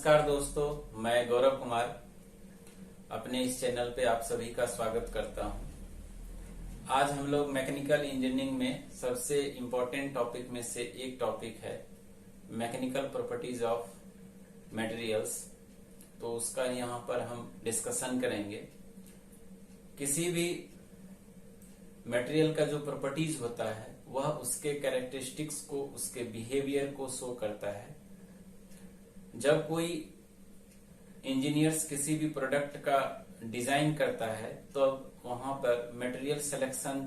नमस्कार दोस्तों, मैं गौरव कुमार अपने इस चैनल पे आप सभी का स्वागत करता हूं। आज हम लोग मैकेनिकल इंजीनियरिंग में सबसे इम्पोर्टेंट टॉपिक में से एक टॉपिक है मैकेनिकल प्रॉपर्टीज ऑफ मटेरियल्स। तो उसका यहाँ पर हम डिस्कशन करेंगे। किसी भी मटेरियल का जो प्रॉपर्टीज होता है वह उसके कैरेक्टरिस्टिक्स को, उसके बिहेवियर को शो करता है। जब कोई इंजीनियर्स किसी भी प्रोडक्ट का डिजाइन करता है तो वहां पर मटेरियल सिलेक्शन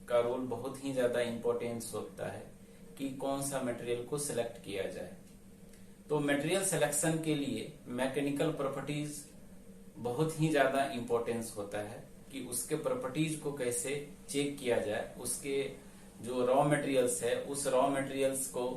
का रोल बहुत ही ज्यादा इंपॉर्टेंस होता है कि कौन सा मटेरियल को सिलेक्ट किया जाए। तो मटेरियल सिलेक्शन के लिए मैकेनिकल प्रॉपर्टीज बहुत ही ज्यादा इंपॉर्टेंस होता है कि उसके प्रॉपर्टीज को कैसे चेक किया जाए। उसके जो रॉ मटेरियल्स है उस रॉ मटेरियल्स को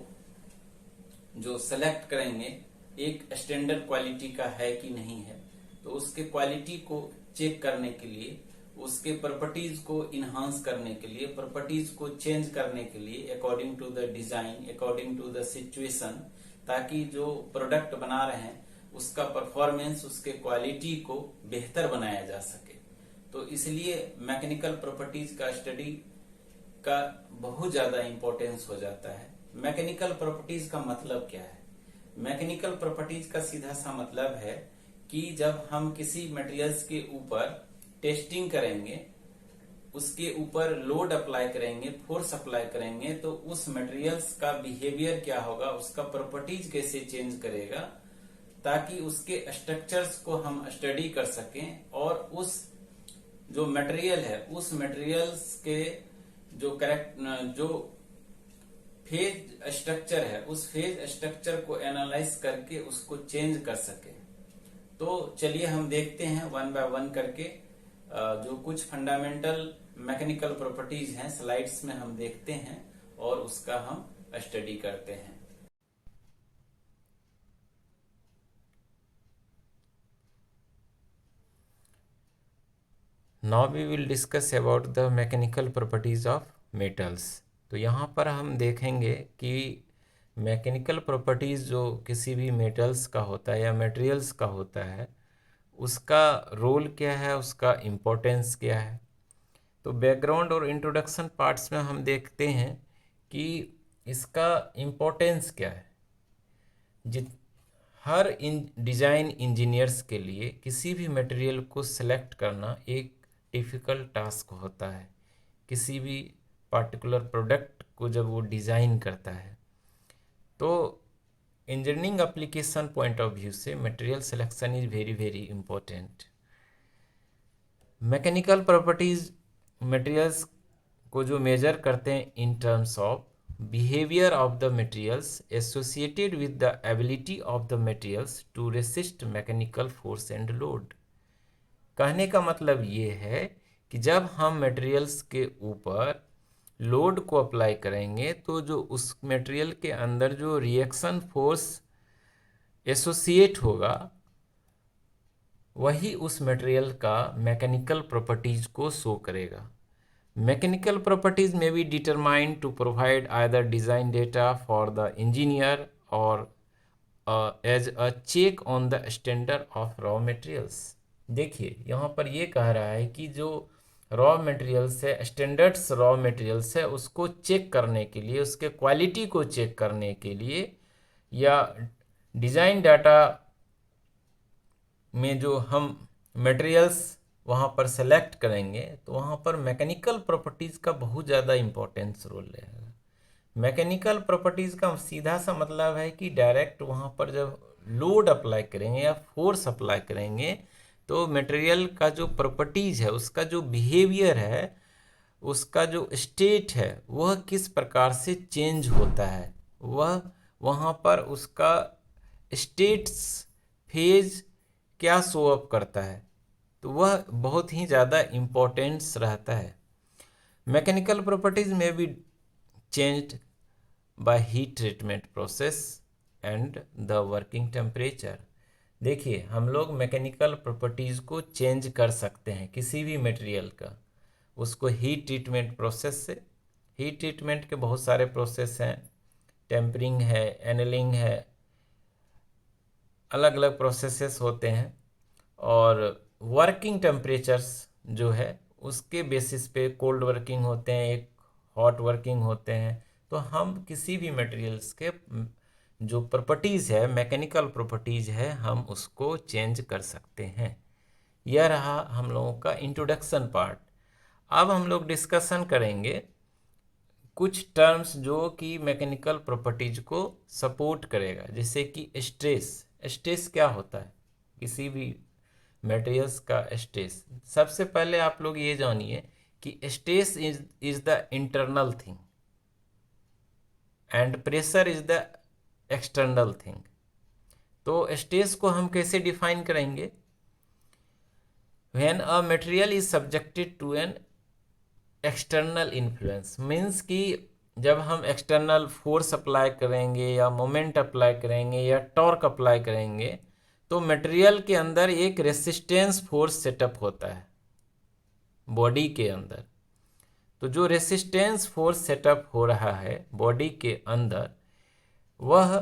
जो सेलेक्ट करेंगे एक स्टैंडर्ड क्वालिटी का है कि नहीं है। तो उसके क्वालिटी को चेक करने के लिए, उसके प्रॉपर्टीज को इनहांस करने के लिए, प्रॉपर्टीज को चेंज करने के लिए according to the design, according to the situation, ताकि जो प्रोडक्ट बना रहे हैं उसका परफॉर्मेंस, उसके क्वालिटी को बेहतर बनाया जा सके। तो इसलिए मैकेनिकल प्रॉपर्टीज का स्टडी का बहुत ज्यादा इंपॉर्टेंस हो जाता है। मैकेनिकल प्रॉपर्टीज का मतलब क्या है? मैकेनिकल प्रॉपर्टीज का सीधा सा मतलब है कि जब हम किसी मटेरियल्स के ऊपर टेस्टिंग करेंगे, उसके ऊपर लोड अप्लाई करेंगे, फोर्स अप्लाई करेंगे, तो उस मटेरियल्स का बिहेवियर क्या होगा, उसका प्रॉपर्टीज कैसे चेंज करेगा, ताकि उसके स्ट्रक्चर्स को हम स्टडी कर सकें और उस जो मटेरियल है उस मटेरियल्स के जो फेज स्ट्रक्चर है उस फेज स्ट्रक्चर को एनालाइज करके उसको चेंज कर सके। तो चलिए हम देखते हैं वन बाय वन करके जो कुछ फंडामेंटल मैकेनिकल प्रॉपर्टीज हैं स्लाइड्स में हम देखते हैं और उसका हम स्टडी करते हैं। Now we will discuss about the mechanical properties of metals। तो यहाँ पर हम देखेंगे कि मैकेनिकल प्रॉपर्टीज़ जो किसी भी मेटल्स का होता है या मटेरियल्स का होता है उसका रोल क्या है, उसका इम्पोर्टेंस क्या है। तो बैकग्राउंड और इंट्रोडक्शन पार्ट्स में हम देखते हैं कि इसका इम्पोर्टेंस क्या है। जित हर डिज़ाइन इंजीनियर्स के लिए किसी भी मटेरियल को सिलेक्ट करना एक डिफ़िकल्ट टास्क होता है। किसी भी पार्टिकुलर प्रोडक्ट को जब वो डिज़ाइन करता है तो engineering application point of view से material selection is very very important. Mechanical properties materials को जो मेजर करते हैं in terms of behavior of the materials associated with the ability of the materials to resist mechanical force and load। कहने का मतलब ये है कि जब हम मटेरियल्स के ऊपर लोड को अप्लाई करेंगे तो जो उस मटेरियल के अंदर जो रिएक्शन फोर्स एसोसिएट होगा वही उस मटेरियल का मैकेनिकल प्रॉपर्टीज को शो करेगा। Mechanical properties may be determined to provide either design data for the engineer or as a check on the standard of raw materials। देखिए यहाँ पर ये कह रहा है कि जो रॉ मटेरियल्स है, स्टैंडर्ड्स रॉ मटेरियल्स है, उसको चेक करने के लिए, उसके क्वालिटी को चेक करने के लिए या डिज़ाइन डाटा में जो हम मटेरियल्स वहाँ पर सेलेक्ट करेंगे तो वहाँ पर मैकेनिकल प्रॉपर्टीज़ का बहुत ज़्यादा इम्पोर्टेंस रोल रहेगा। मैकेनिकल प्रॉपर्टीज़ का सीधा सा मतलब है कि डायरेक्ट वहाँ पर जब लोड अप्लाई करेंगे या फोर्स अप्लाई करेंगे तो मटेरियल का जो प्रॉपर्टीज़ है, उसका जो बिहेवियर है, उसका जो स्टेट है वह किस प्रकार से चेंज होता है, वह वहाँ पर उसका स्टेट्स फेज क्या शो अप करता है, तो वह बहुत ही ज़्यादा इम्पोर्टेंस रहता है। मैकेनिकल प्रॉपर्टीज़ में be changed by heat treatment process and the working temperature. देखिए हम लोग मैकेनिकल प्रॉपर्टीज़ को चेंज कर सकते हैं किसी भी मटेरियल का, उसको हीट ट्रीटमेंट प्रोसेस से। हीट ट्रीटमेंट के बहुत सारे प्रोसेस हैं, टेम्परिंग है, एनलिंग है, अलग अलग प्रोसेसेस होते हैं और वर्किंग टेम्परेचर्स जो है उसके बेसिस पे कोल्ड वर्किंग होते हैं, एक हॉट वर्किंग होते हैं। तो हम किसी भी मटेरियल्स के जो प्रॉपर्टीज़ है, मैकेनिकल प्रॉपर्टीज़ है, हम उसको चेंज कर सकते हैं। यह रहा हम लोगों का इंट्रोडक्शन पार्ट। अब हम लोग डिस्कशन करेंगे कुछ टर्म्स जो कि मैकेनिकल प्रॉपर्टीज को सपोर्ट करेगा, जैसे कि स्ट्रेस। स्ट्रेस क्या होता है किसी भी मटेरियल्स का स्ट्रेस? सबसे पहले आप लोग ये जानिए कि stress is the internal thing and pressure is the external thing. तो स्ट्रेस को हम कैसे डिफाइन करेंगे? When a material is subjected to an external influence, means कि जब हम एक्सटर्नल फोर्स अप्लाई करेंगे या मोमेंट अप्लाई करेंगे या टॉर्क अप्लाई करेंगे तो मटेरियल के अंदर एक रेसिस्टेंस फोर्स सेटअप होता है बॉडी के अंदर। तो जो रेसिस्टेंस फोर्स सेटअप हो रहा है बॉडी के अंदर वह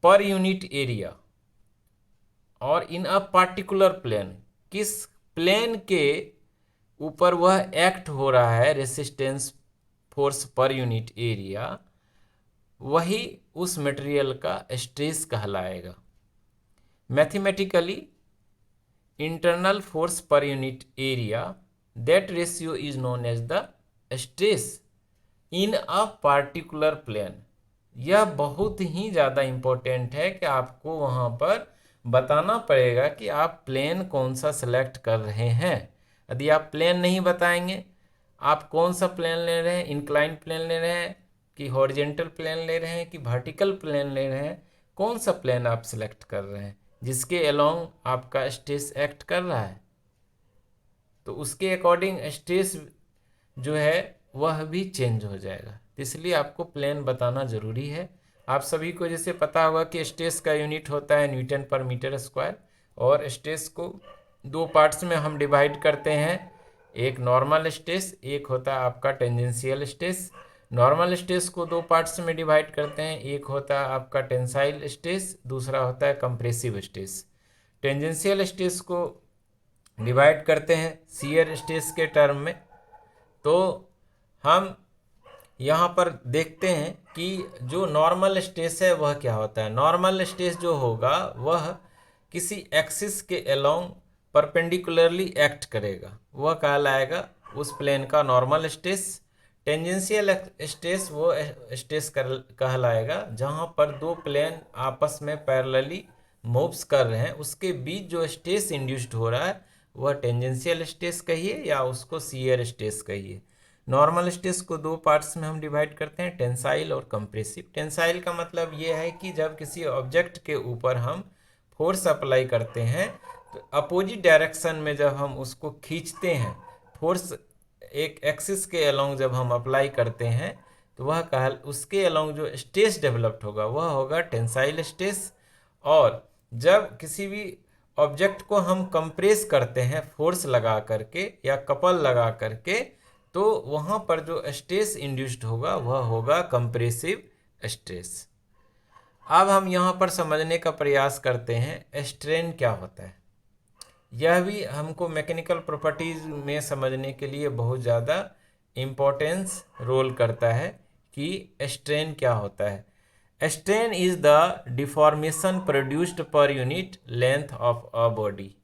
पर यूनिट एरिया और इन अ पार्टिकुलर प्लेन, किस प्लेन के ऊपर वह एक्ट हो रहा है resistance force per unit area, वही उस मटेरियल का स्ट्रेस कहलाएगा। Mathematically internal force per unit area, that ratio is known as the stress in a particular plane. यह बहुत ही ज़्यादा इम्पोर्टेंट है कि आपको वहाँ पर बताना पड़ेगा कि आप प्लेन कौन सा सेलेक्ट कर रहे हैं। यदि आप प्लेन नहीं बताएंगे, आप कौन सा प्लेन ले रहे हैं, इंक्लाइन प्लेन ले रहे हैं कि हॉरिजेंटल प्लेन ले रहे हैं कि वर्टिकल प्लेन ले रहे हैं, कौन सा प्लेन आप सिलेक्ट कर रहे हैं जिसके अलोंग आपका स्ट्रेस एक्ट कर रहा है, तो उसके अकॉर्डिंग स्ट्रेस जो है वह भी चेंज हो जाएगा। इसलिए आपको प्लेन बताना ज़रूरी है। आप सभी को जैसे पता होगा कि स्ट्रेस का यूनिट होता है न्यूटन पर मीटर स्क्वायर, और स्ट्रेस को दो पार्ट्स में हम डिवाइड करते हैं, एक नॉर्मल स्ट्रेस, एक होता है आपका टेंजेंशियल स्ट्रेस। नॉर्मल स्ट्रेस को दो पार्ट्स में डिवाइड करते हैं, एक होता है आपका टेंसाइल स्ट्रेस, दूसरा होता है कंप्रेसिव स्ट्रेस। टेंजेंशियल स्ट्रेस को डिवाइड करते हैं शियर स्ट्रेस के टर्म में। तो हम यहाँ पर देखते हैं कि जो नॉर्मल स्ट्रेस है वह क्या होता है। नॉर्मल स्ट्रेस जो होगा वह किसी एक्सिस के अलोंग परपेंडिकुलरली एक्ट करेगा, वह कहलाएगा उस प्लेन का नॉर्मल स्ट्रेस। टेंजेंशियल स्ट्रेस वो स्ट्रेस कहलाएगा जहाँ पर दो प्लेन आपस में पैरेलली मूव्स कर रहे हैं, उसके बीच जो स्ट्रेस इंड्यूस्ड हो रहा है वह टेंजेंशियल स्ट्रेस कहिए या उसको शियर स्ट्रेस कहिए। नॉर्मल स्ट्रेस को दो पार्ट्स में हम डिवाइड करते हैं, टेंसाइल और कंप्रेसिव। टेंसाइल का मतलब ये है कि जब किसी ऑब्जेक्ट के ऊपर हम फोर्स अप्लाई करते हैं तो अपोजिट डायरेक्शन में जब हम उसको खींचते हैं, फोर्स एक एक्सिस के अलोंग जब हम अप्लाई करते हैं तो वह उसके अलोंग जो स्ट्रेस डेवलप्ड होगा वह होगा टेंसाइल स्ट्रेस। और जब किसी भी ऑब्जेक्ट को हम कंप्रेस करते हैं फोर्स लगा करके या कपल लगा करके, तो वहाँ पर जो स्ट्रेस इंड्यूस्ड होगा वह होगा कंप्रेसिव स्ट्रेस। अब हम यहाँ पर समझने का प्रयास करते हैं स्ट्रेन क्या होता है। यह भी हमको मैकेनिकल प्रॉपर्टीज में समझने के लिए बहुत ज़्यादा इम्पोर्टेंस रोल करता है कि स्ट्रेन क्या होता है। Strain is the deformation produced per unit length of a body.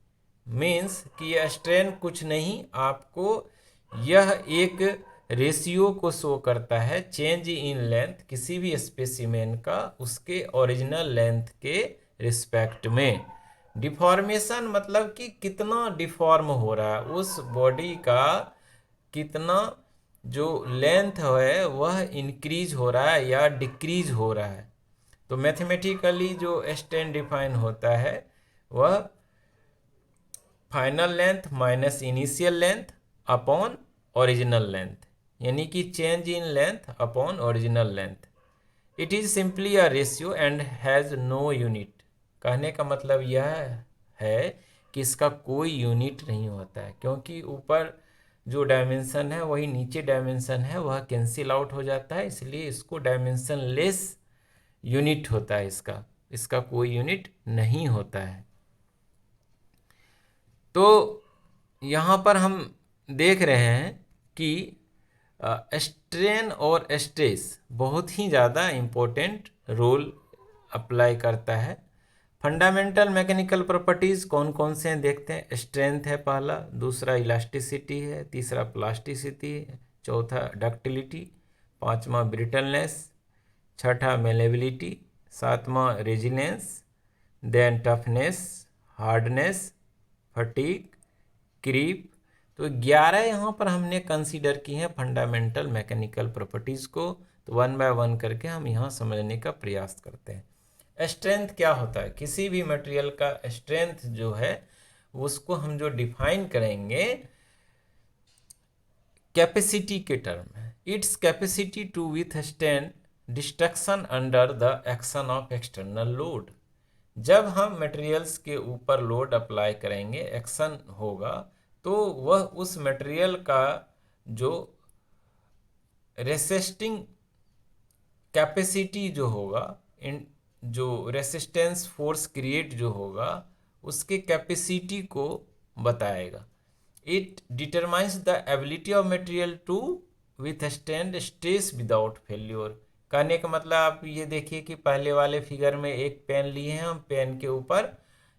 Means कि यह स्ट्रेन कुछ नहीं, आपको यह एक रेशियो को शो करता है, चेंज इन लेंथ किसी भी स्पेसिमेन का उसके ओरिजिनल लेंथ के रिस्पेक्ट में। डिफॉर्मेशन मतलब कि कितना डिफॉर्म हो रहा है उस बॉडी का, कितना जो लेंथ है वह इंक्रीज हो रहा है या डिक्रीज हो रहा है। तो मैथमेटिकली जो स्ट्रेन डिफाइन होता है वह final length minus initial length upon original length, यानी कि change in length upon original length. It is simply a ratio and has no unit. कहने का मतलब यह है कि इसका कोई यूनिट नहीं होता है, क्योंकि ऊपर जो डायमेंशन है वही नीचे डायमेंशन है, वह कैंसिल आउट हो जाता है, इसलिए इसको डायमेंशन लेस यूनिट होता है इसका। इसका कोई यूनिट नहीं होता है। तो यहाँ पर हम देख रहे हैं कि स्ट्रेन और स्ट्रेस बहुत ही ज़्यादा इम्पोर्टेंट रोल अप्लाई करता है। फंडामेंटल मैकेनिकल प्रॉपर्टीज़ कौन कौन से हैं देखते हैं। स्ट्रेंथ है पहला, दूसरा इलास्टिसिटी है, तीसरा प्लास्टिसिटी है, चौथा डक्टिलिटी, पांचवा ब्रिटलनेस, छठा मेलेबिलिटी, सातवां resilience, then toughness, hardness, fatigue, creep. तो 11 यहाँ पर हमने कंसीडर की हैं फंडामेंटल मैकेनिकल प्रॉपर्टीज़ को। तो वन बाय वन करके हम यहाँ समझने का प्रयास करते हैं। स्ट्रेंथ क्या होता है, किसी भी मटेरियल का स्ट्रेंथ जो है उसको हम जो डिफाइन करेंगे कैपेसिटी के टर्म है। It's capacity to withstand destruction under the action of external load. जब हम मटेरियल्स के ऊपर लोड अप्लाई करेंगे, एक्शन होगा, तो वह उस मटेरियल का जो रेसिस्टिंग कैपेसिटी जो होगा, जो रेसिस्टेंस फोर्स क्रिएट जो होगा, उसके कैपेसिटी को बताएगा। It determines the ability of material to withstand stress without failure. कहने का मतलब आप ये देखिए कि पहले वाले फिगर में एक पेन लिए हैं हम, पेन के ऊपर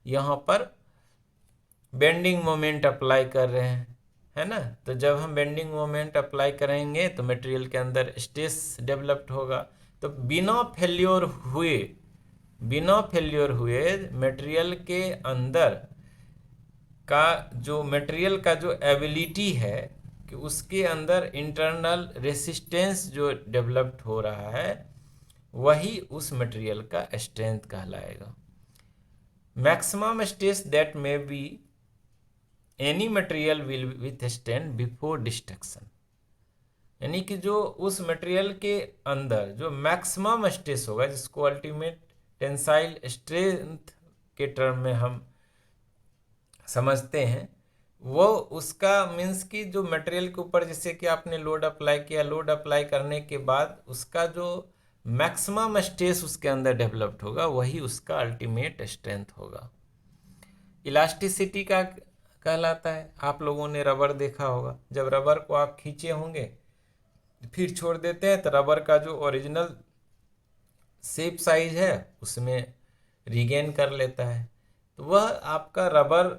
यहाँ पर बेंडिंग मोमेंट अप्लाई कर रहे हैं, है ना। तो जब हम बेंडिंग मोमेंट अप्लाई करेंगे तो मटेरियल के अंदर स्ट्रेस डेवलप्ड होगा। तो बिना फेल्योर हुए मटेरियल के अंदर का जो मटेरियल का जो एबिलिटी है कि उसके अंदर इंटरनल रेसिस्टेंस जो डेवलप्ड हो रहा है, वही उस मटेरियल का स्ट्रेंथ कहलाएगा। Maximum stress that may be any material will withstand before destruction, यानी कि जो उस मटेरियल के अंदर जो मैक्सिमम स्ट्रेस होगा, जिसको अल्टीमेट टेंसाइल स्ट्रेंथ के टर्म में हम समझते हैं, वो उसका मीन्स कि जो मटेरियल के ऊपर जैसे कि आपने लोड अप्लाई किया, लोड अप्लाई करने के बाद उसका जो मैक्सिमम स्ट्रेस उसके अंदर डेवलप्ड होगा, वही उसका अल्टीमेट स्ट्रेंथ होगा। इलास्टिसिटी का कहलाता है, आप लोगों ने रबर देखा होगा, जब रबर को आप खींचे होंगे फिर छोड़ देते हैं तो रबर का जो ओरिजिनल शेप साइज है उसमें रिगेन कर लेता है। तो वह आपका रबर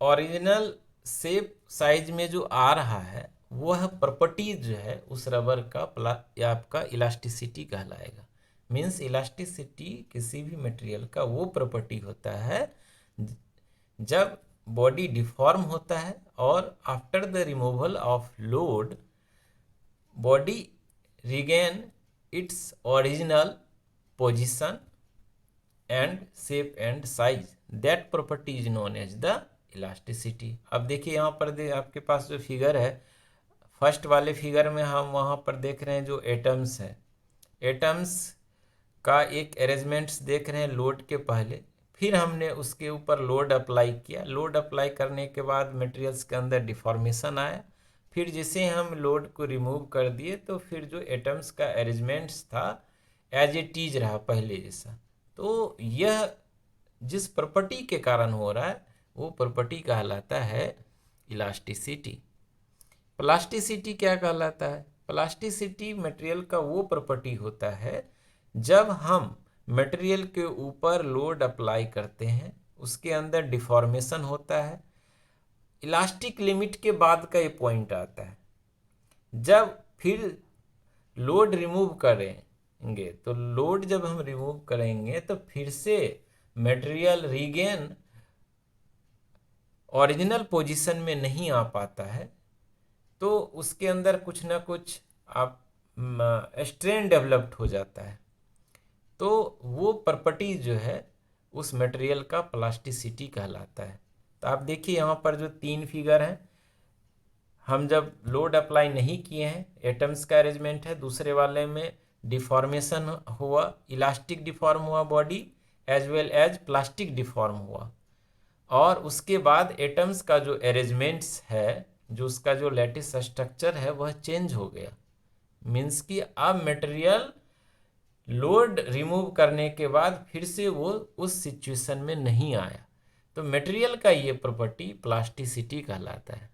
ओरिजिनल शेप साइज में जो आ रहा है, वह प्रॉपर्टी जो है उस रबर का या आपका इलास्टिसिटी कहलाएगा। मीन्स इलास्टिसिटी किसी भी मटेरियल का वो प्रॉपर्टी होता है जब बॉडी डिफॉर्म होता है और after the removal of load body regain its original position and shape and size. That property is known as the elasticity. अब देखिए यहाँ पर आपके पास जो फिगर है, फर्स्ट वाले फिगर में हम वहाँ पर देख रहे हैं जो एटम्स है, एटम्स का एक अरेंजमेंट्स देख रहे हैं लोड के पहले, फिर हमने उसके ऊपर लोड अप्लाई किया, लोड अप्लाई करने के बाद मटेरियल्स के अंदर डिफॉर्मेशन आया, फिर जैसे हम लोड को रिमूव कर दिए तो फिर जो एटम्स का अरेंजमेंट्स था एज इट इज रहा पहले जैसा। तो यह जिस प्रॉपर्टी के कारण हो रहा है वो प्रॉपर्टी कहलाता है इलास्टिसिटी। प्लास्टिसिटी क्या कहलाता है? प्लास्टिसिटी मटेरियल का वो प्रॉपर्टी होता है जब हम मटेरियल के ऊपर लोड अप्लाई करते हैं, उसके अंदर डिफॉर्मेशन होता है, इलास्टिक लिमिट के बाद का ये पॉइंट आता है, जब फिर लोड रिमूव करेंगे तो लोड जब हम रिमूव करेंगे तो फिर से मटेरियल रीगेन ओरिजिनल पोजीशन में नहीं आ पाता है, तो उसके अंदर कुछ ना कुछ आप स्ट्रेन डेवलप्ड हो जाता है। तो वो प्रॉपर्टी जो है उस मटेरियल का प्लास्टिसिटी कहलाता है। तो आप देखिए यहाँ पर जो 3 फिगर हैं, हम जब लोड अप्लाई नहीं किए हैं, एटम्स का अरेंजमेंट है, दूसरे वाले में डिफॉर्मेशन हुआ, इलास्टिक डिफॉर्म हुआ body as well as plastic deform हुआ, और उसके बाद एटम्स का जो अरेंजमेंट्स है, जो उसका जो लैटिस स्ट्रक्चर है वह चेंज हो गया। मीन्स कि अब मटेरियल लोड रिमूव करने के बाद फिर से वो उस सिचुएशन में नहीं आया। तो मटेरियल का ये प्रॉपर्टी प्लास्टिसिटी कहलाता है।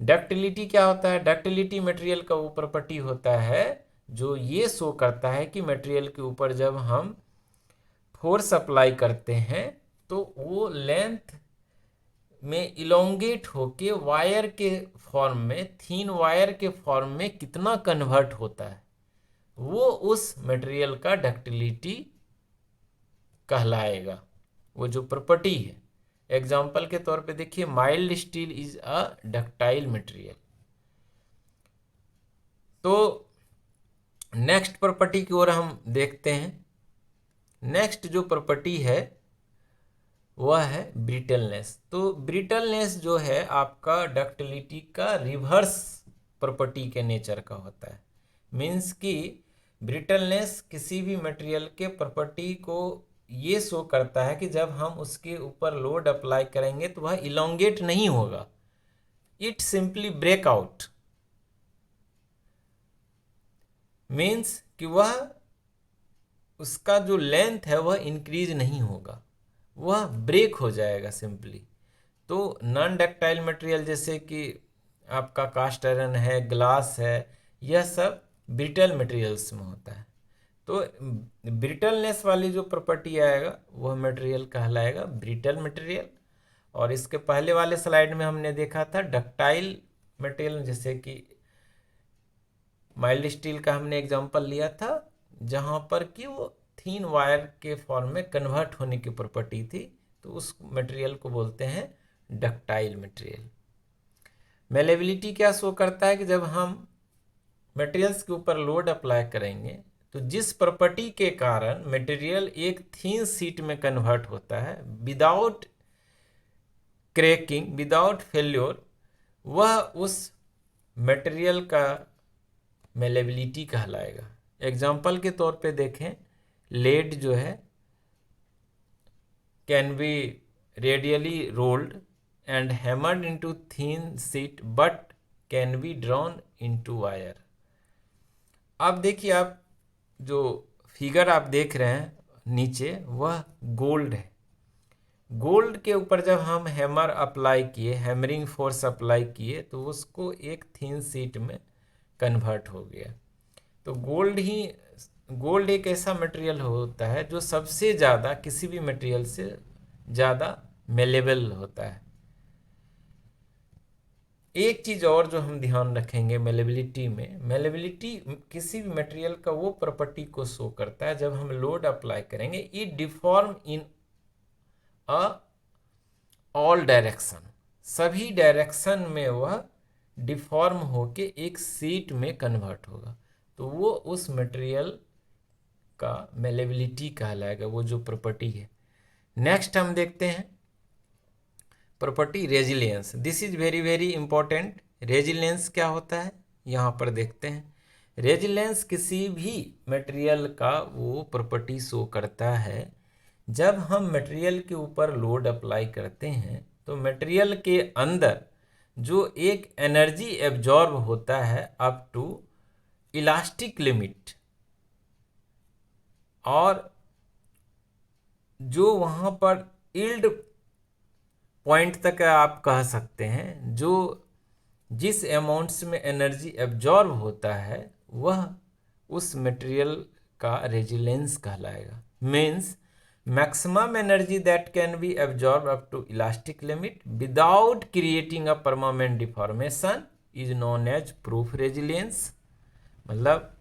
डक्टिलिटी क्या होता है? डक्टिलिटी मटेरियल का वो प्रॉपर्टी होता है जो ये शो करता है कि मटेरियल के ऊपर जब हम फोर्स अप्लाई करते हैं तो वो लेंथ में इलोंगेट होके वायर के फॉर्म में, थीन वायर के फॉर्म में कितना कन्वर्ट होता है, वो उस मटेरियल का डक्टिलिटी कहलाएगा, वो जो प्रॉपर्टी है। एग्जाम्पल के तौर पे देखिए, mild steel is a ductile material. तो नेक्स्ट प्रॉपर्टी की ओर हम देखते हैं। नेक्स्ट जो प्रॉपर्टी है वह है ब्रिटलनेस। तो ब्रिटलनेस जो है आपका डक्टिलिटी का रिवर्स प्रॉपर्टी के नेचर का होता है। मीन्स कि ब्रिटलनेस किसी भी मटेरियल के प्रॉपर्टी को ये शो करता है कि जब हम उसके ऊपर लोड अप्लाई करेंगे तो वह इलोंगेट नहीं होगा, it simply break out. Means कि वह उसका जो लेंथ है वह इंक्रीज नहीं होगा, वह ब्रेक हो जाएगा सिंपली। तो नॉन डक्टाइल मटेरियल जैसे कि आपका कास्ट आयरन है, ग्लास है, यह सब ब्रिटल मटेरियल्स में होता है। तो ब्रिटलनेस वाली जो प्रॉपर्टी आएगा वह मटेरियल कहलाएगा ब्रिटल मटेरियल। और इसके पहले वाले स्लाइड में हमने देखा था डक्टाइल मटेरियल, जैसे कि माइल्ड स्टील का हमने एग्जांपल लिया था जहां पर कि वो थीन वायर के फॉर्म में कन्वर्ट होने की प्रॉपर्टी थी, तो उस मटेरियल को बोलते हैं डक्टाइल मटेरियल। मेलेबिलिटी क्या शो करता है कि जब हम मटेरियल्स के ऊपर लोड अप्लाई करेंगे तो जिस प्रॉपर्टी के कारण मटेरियल एक थीन शीट में कन्वर्ट होता है विदाउट क्रैकिंग, विदाउट फेल्योर, वह उस मटेरियल का मेलेबिलिटी कहलाएगा। एग्जाम्पल के तौर पे देखें, लेड जो है can be radially rolled and hammered into thin sheet but can be drawn into wire. अब देखिए, आप जो फिगर आप देख रहे हैं नीचे वह गोल्ड है। गोल्ड के ऊपर जब हम हैमर अप्लाई किए, हैमरिंग फोर्स अप्लाई किए, तो उसको एक थीन शीट में कन्वर्ट हो गया। तो गोल्ड एक ऐसा मटेरियल होता है जो सबसे ज़्यादा किसी भी मटेरियल से ज़्यादा मेलेबल होता है। एक चीज़ और जो हम ध्यान रखेंगे मेलेबिलिटी में, मेलेबिलिटी किसी भी मटेरियल का वो प्रॉपर्टी को शो करता है जब हम लोड अप्लाई करेंगे, it deform in all direction, सभी डायरेक्शन में वह डिफॉर्म होके एक शीट में कन्वर्ट होगा, तो वो उस मटेरियल का मेलेबिलिटी कहलाएगा, वो जो प्रॉपर्टी है। नेक्स्ट हम देखते हैं property resilience. This is very very important. Resilience क्या होता है यहाँ पर देखते हैं। रेजिलियंस किसी भी मटेरियल का वो प्रॉपर्टी शो करता है जब हम मटेरियल के ऊपर लोड अप्लाई करते हैं तो मटेरियल के अंदर जो एक एनर्जी एब्जॉर्ब होता है अप टू इलास्टिक लिमिट, और जो वहाँ पर यील्ड पॉइंट तक आप कह सकते हैं, जो जिस अमाउंट्स में एनर्जी एब्जॉर्ब होता है वह उस मटेरियल का रेजिलेंस कहलाएगा। Means maximum energy that can be absorb up to elastic limit without creating a permanent deformation is known as proof resilience. मतलब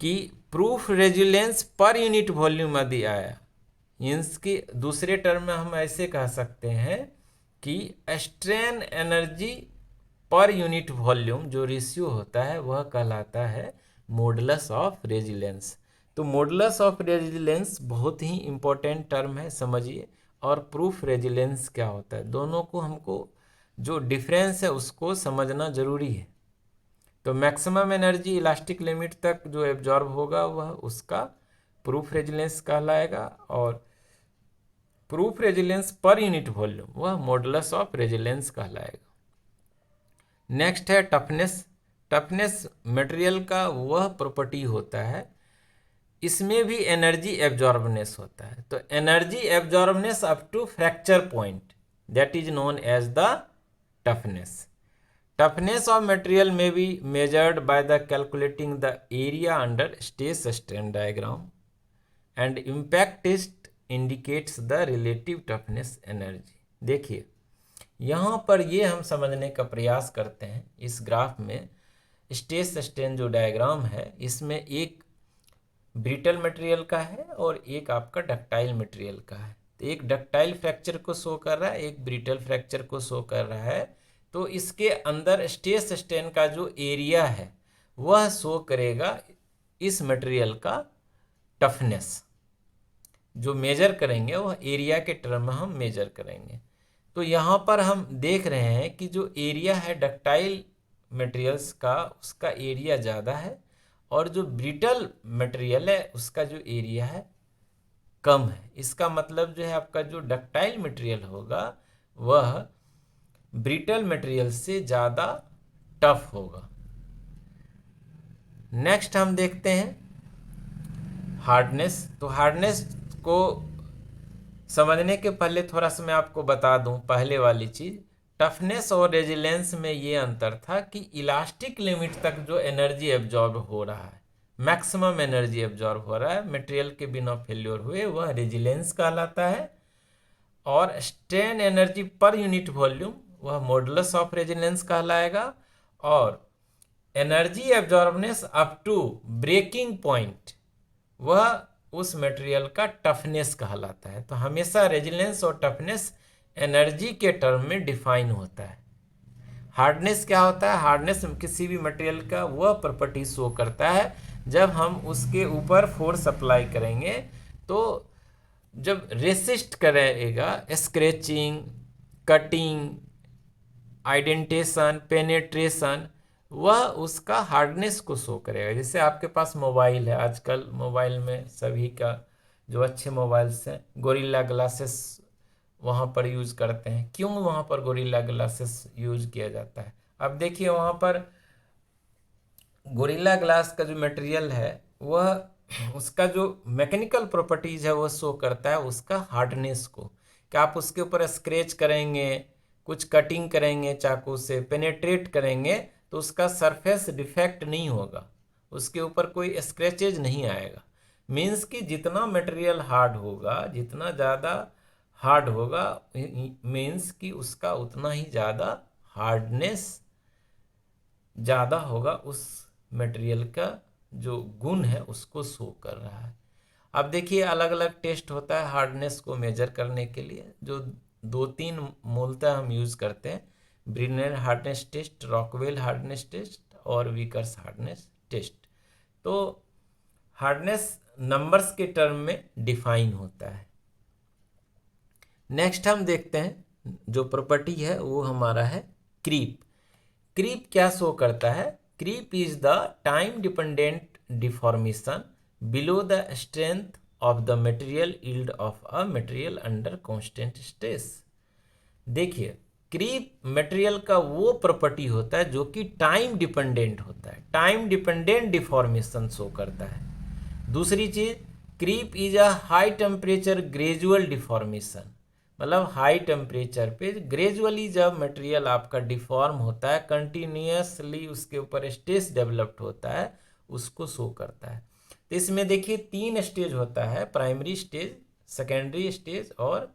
कि proof resilience per unit volume यदि आया, इसके दूसरे टर्म में हम ऐसे कह सकते हैं कि strain energy per unit volume जो रेशियो होता है वह कहलाता है मॉडुलस ऑफ रेजिलेंस। तो मॉडुलस ऑफ रेजिलेंस बहुत ही इंपॉर्टेंट टर्म है, समझिए। और प्रूफ रेजिलेंस क्या होता है, दोनों को हमको जो डिफरेंस है उसको समझना जरूरी है। तो मैक्सिमम एनर्जी इलास्टिक लिमिट तक जो एब्जॉर्ब होगा वह उसका प्रूफ रेजिलेंस कहलाएगा, और प्रूफ रेजिलेंस पर यूनिट वॉल्यूम वह मॉडुलस ऑफ रेजिलेंस कहलाएगा। नेक्स्ट है टफनेस। टफनेस मटेरियल का वह प्रॉपर्टी होता है इसमें भी एनर्जी एब्जॉर्बनेस होता है। तो energy absorbance up to fracture point, that is known as the toughness. Toughness of material में be measured by the calculating the area under stress strain diagram and impact test indicates the relative toughness energy. देखिए यहाँ पर ये हम समझने का प्रयास करते हैं इस ग्राफ में, स्ट्रेस स्ट्रेन जो डायग्राम है इसमें एक ब्रिटल मटेरियल का है और एक आपका डक्टाइल मटेरियल का है। तो एक डक्टाइल फ्रैक्चर को शो कर रहा है, एक ब्रिटल फ्रैक्चर को शो कर रहा है। तो इसके अंदर स्ट्रेस स्ट्रेन का जो एरिया है वह शो करेगा इस मटेरियल का टफनेस। जो मेजर करेंगे वह एरिया के टर्म में हम मेजर करेंगे। तो यहाँ पर हम देख रहे हैं कि जो एरिया है डक्टाइल मटेरियल्स का उसका एरिया ज़्यादा है और जो ब्रिटल मटेरियल है उसका जो एरिया है कम है। इसका मतलब जो है आपका जो डक्टाइल मटेरियल होगा वह ब्रिटल मटेरियल से ज़्यादा टफ होगा। नेक्स्ट हम देखते हैं हार्डनेस। तो हार्डनेस को समझने के पहले थोड़ा सा मैं आपको बता दूं पहले वाली चीज़, टफनेस और रेजिलेंस में ये अंतर था कि इलास्टिक लिमिट तक जो एनर्जी एब्जॉर्ब हो रहा है, मैक्सिमम एनर्जी एब्जॉर्ब हो रहा है मटेरियल के बिना फेल्योर हुए, वह रेजिलेंस कहलाता है। और strain energy per unit volume वह मॉडुलस ऑफ रेजिलेंस कहलाएगा। और energy absorbance up to breaking point वह उस मटेरियल का टफनेस कहलाता है। तो हमेशा रेजिलेंस और टफनेस एनर्जी के टर्म में डिफाइन होता है। हार्डनेस क्या होता है? हार्डनेस किसी भी मटेरियल का वह प्रॉपर्टी शो करता है जब हम उसके ऊपर फोर्स अप्लाई करेंगे तो जब रेसिस्ट करेगा, स्क्रैचिंग, कटिंग, आइडेंटेशन, पेनेट्रेशन, वह उसका हार्डनेस को शो करेगा। जैसे आपके पास मोबाइल है, आजकल मोबाइल में सभी का जो अच्छे मोबाइल्स हैं गोरिल्ला ग्लासेस वहाँ पर यूज़ करते हैं। क्यों वहाँ पर गोरिल्ला ग्लासेस यूज़ किया जाता है? अब देखिए वहाँ पर गोरिल्ला ग्लास का जो मटेरियल है वह उसका जो मैकेनिकल प्रॉपर्टीज़ है वो शो करता है उसका हार्डनेस को। कि आप उसके ऊपर स्क्रैच करेंगे, कुछ कटिंग करेंगे चाकू से, पेनेट्रेट करेंगे तो उसका सरफेस डिफेक्ट नहीं होगा, उसके ऊपर कोई स्क्रैचेज नहीं आएगा। मीन्स कि जितना मटेरियल हार्ड होगा, जितना ज़्यादा हार्ड होगा, मीन्स कि उसका उतना ही ज़्यादा हार्डनेस ज़्यादा होगा, उस मटेरियल का जो गुण है उसको शो कर रहा है। अब देखिए अलग अलग टेस्ट होता है हार्डनेस को मेजर करने के लिए, जो 2-3 मूलतः हम यूज़ करते हैं, Brinell hardness test, Rockwell hardness test और विकर्स हार्डनेस टेस्ट। तो हार्डनेस नंबर्स के टर्म में डिफाइन होता है। नेक्स्ट हम देखते हैं जो प्रॉपर्टी है वो हमारा है क्रीप। क्रीप क्या शो करता है? Creep is the time dependent deformation below the strength of the material yield of a material under constant stress. देखिए क्रीप मटेरियल का वो प्रॉपर्टी होता है जो कि टाइम डिपेंडेंट होता है, टाइम डिपेंडेंट डिफॉर्मेशन शो करता है। दूसरी चीज, creep is a high temperature gradual deformation, मतलब हाई टेम्परेचर पे ग्रेजुअली जब मटेरियल आपका डिफॉर्म होता है, कंटिन्यूसली उसके ऊपर स्ट्रेस डेवलप्ड होता है, उसको शो करता है। तो इसमें देखिए 3 स्टेज होता है, प्राइमरी स्टेज, सेकेंडरी स्टेज और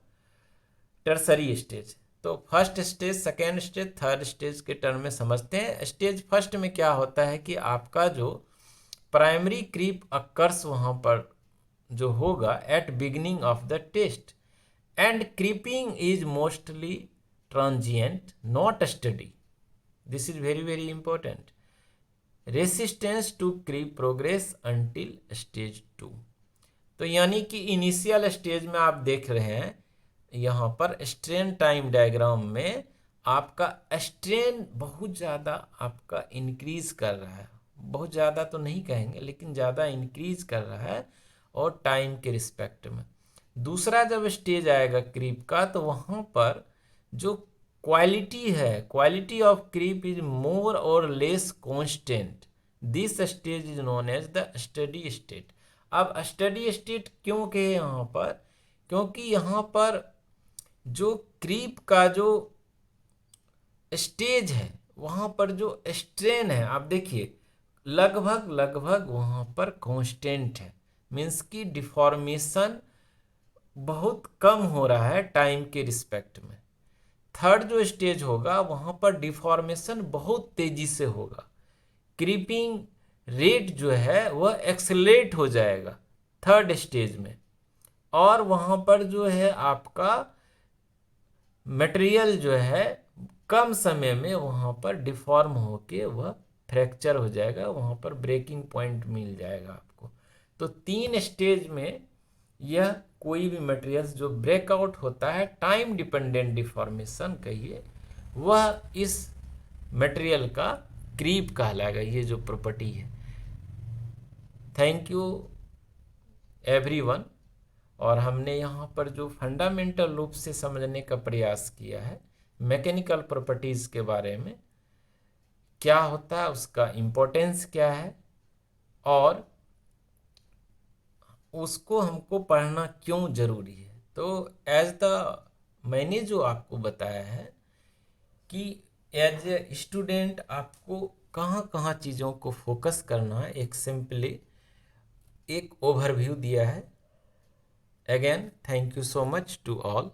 टर्सरी स्टेज। तो first stage, second stage, third stage के टर्म में समझते हैं। स्टेज फर्स्ट में क्या होता है कि आपका जो प्राइमरी क्रीप अकर्स वहाँ पर जो होगा at beginning of the test, and creeping is mostly transient, not steady. This is very very important. Resistance to creep progress until stage 2. तो यानी कि इनिशियल स्टेज में आप देख रहे हैं यहाँ पर स्ट्रेन टाइम डायग्राम में आपका स्ट्रेन बहुत ज़्यादा आपका इंक्रीज कर रहा है, बहुत ज़्यादा तो नहीं कहेंगे लेकिन ज़्यादा इंक्रीज कर रहा है और टाइम के रिस्पेक्ट में। दूसरा जब स्टेज आएगा क्रीप का तो वहाँ पर जो क्वालिटी है, quality of creep is more और less constant, this stage is known as the steady state. अब स्टडी स्टेट क्यों कहे यहाँ पर, क्योंकि यहाँ पर जो क्रीप का जो स्टेज है वहाँ पर जो स्ट्रेन है, आप देखिए लगभग वहाँ पर कांस्टेंट है, मीन्स कि डिफॉर्मेशन बहुत कम हो रहा है टाइम के रिस्पेक्ट में। थर्ड जो स्टेज होगा वहाँ पर डिफॉर्मेशन बहुत तेजी से होगा, क्रीपिंग रेट जो है वह एक्सेलरेट हो जाएगा थर्ड स्टेज में, और वहाँ पर जो है आपका मटेरियल जो है कम समय में वहाँ पर डिफॉर्म होके वह फ्रैक्चर हो जाएगा, वहाँ पर ब्रेकिंग पॉइंट मिल जाएगा आपको। तो 3 स्टेज में यह कोई भी मटेरियल जो ब्रेकआउट होता है, टाइम डिपेंडेंट डिफॉर्मेशन कहिए, वह इस मटेरियल का क्रीप कहलाएगा, ये जो प्रॉपर्टी है। Thank you everyone. और हमने यहाँ पर जो फंडामेंटल रूप से समझने का प्रयास किया है मैकेनिकल प्रॉपर्टीज़ के बारे में, क्या होता है, उसका इम्पोर्टेंस क्या है, और उसको हमको पढ़ना क्यों ज़रूरी है। तो मैंने जो आपको बताया है कि एज ए स्टूडेंट आपको कहाँ कहाँ चीज़ों को फोकस करना है, एक सिंपली एक ओवरव्यू दिया है। Again thank you so much to all.